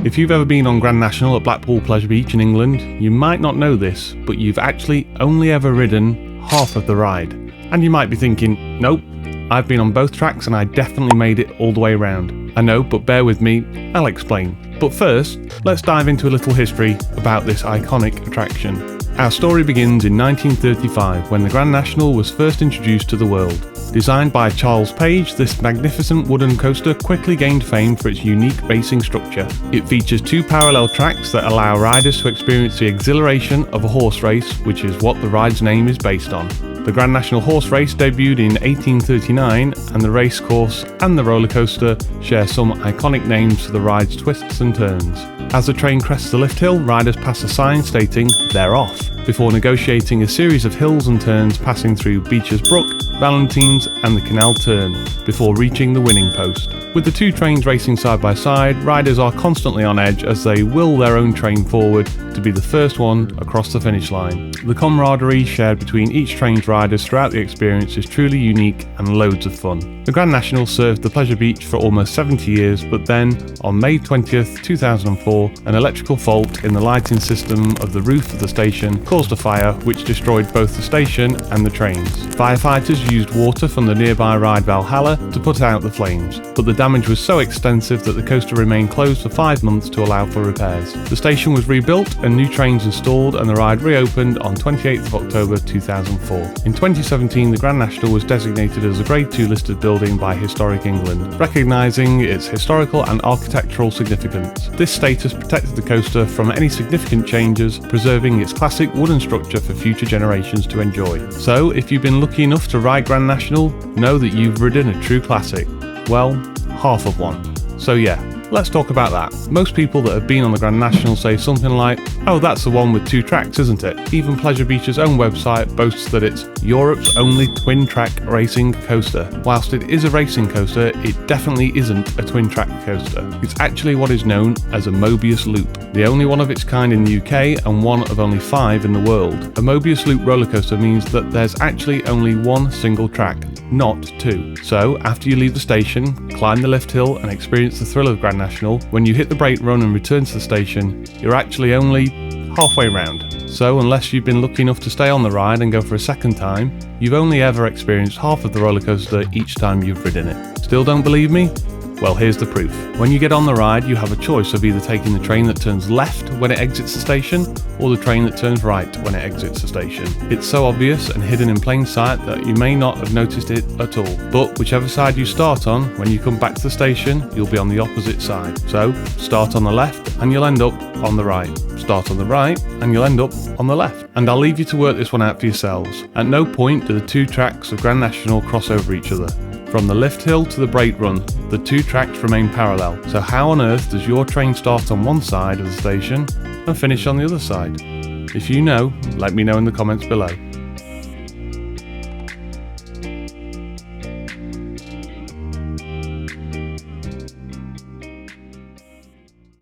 If you've ever been on Grand National at Blackpool Pleasure Beach in England, you might not know this, but you've actually only ever ridden half of the ride. And you might be thinking, nope, I've been on both tracks and I definitely made it all the way around. I know, but bear with me, I'll explain. But first, let's dive into a little history about this iconic attraction. Our story begins in 1935 when the Grand National was first introduced to the world. Designed by Charles Page, this magnificent wooden coaster quickly gained fame for its unique racing structure. It features two parallel tracks that allow riders to experience the exhilaration of a horse race, which is what the ride's name is based on. The Grand National Horse Race debuted in 1839, and the race course and the roller coaster share some iconic names for the ride's twists and turns. As the train crests the lift hill, riders pass a sign stating "They're off," before negotiating a series of hills and turns passing through Beecher's Brook, Valentine's and the Canal Turn, before reaching the winning post. With the two trains racing side by side, riders are constantly on edge as they will their own train forward to be the first one across the finish line. The camaraderie shared between each train's riders throughout the experience is truly unique and loads of fun. The Grand National served the Pleasure Beach for almost 70 years, but then, on May 20th, 2004, an electrical fault in the lighting system of the roof of the station caused a fire which destroyed both the station and the trains. Firefighters used water from the nearby ride Valhalla to put out the flames, but the damage was so extensive that the coaster remained closed for 5 months to allow for repairs. The station was rebuilt and new trains installed, and the ride reopened on 28th of October 2004. In 2017, the Grand National was designated as a Grade 2 listed building by Historic England, recognising its historical and architectural significance. This status protected the coaster from any significant changes, preserving its classic wooden structure for future generations to enjoy. So, if you've been lucky enough to ride Grand National, know that you've ridden a true classic. Well, half of one. So yeah, let's talk about that. Most people that have been on the Grand National say something like, "Oh, that's the one with two tracks, isn't it?" Even Pleasure Beach's own website boasts that it's Europe's only twin-track racing coaster. Whilst it is a racing coaster, it definitely isn't a twin-track coaster. It's actually what is known as a Mobius Loop, the only one of its kind in the UK and one of only 5 in the world. A Mobius Loop roller coaster means that there's actually only one single track, not 2. So, after you leave the station, climb the lift hill and experience the thrill of Grand National, when you hit the brake run and return to the station, you're actually only halfway round. So, unless you've been lucky enough to stay on the ride and go for a second time, you've only ever experienced half of the roller coaster each time you've ridden it. Still don't believe me? Well, here's the proof. When you get on the ride, you have a choice of either taking the train that turns left when it exits the station, or the train that turns right when it exits the station. It's so obvious and hidden in plain sight that you may not have noticed it at all. But whichever side you start on, when you come back to the station, you'll be on the opposite side. So, start on the left and you'll end up on the right. Start on the right and you'll end up on the left. And I'll leave you to work this one out for yourselves. At no point do the two tracks of Grand National cross over each other. From the lift hill to the brake run, the two tracks remain parallel. So how on earth does your train start on one side of the station and finish on the other side? If you know, let me know in the comments below.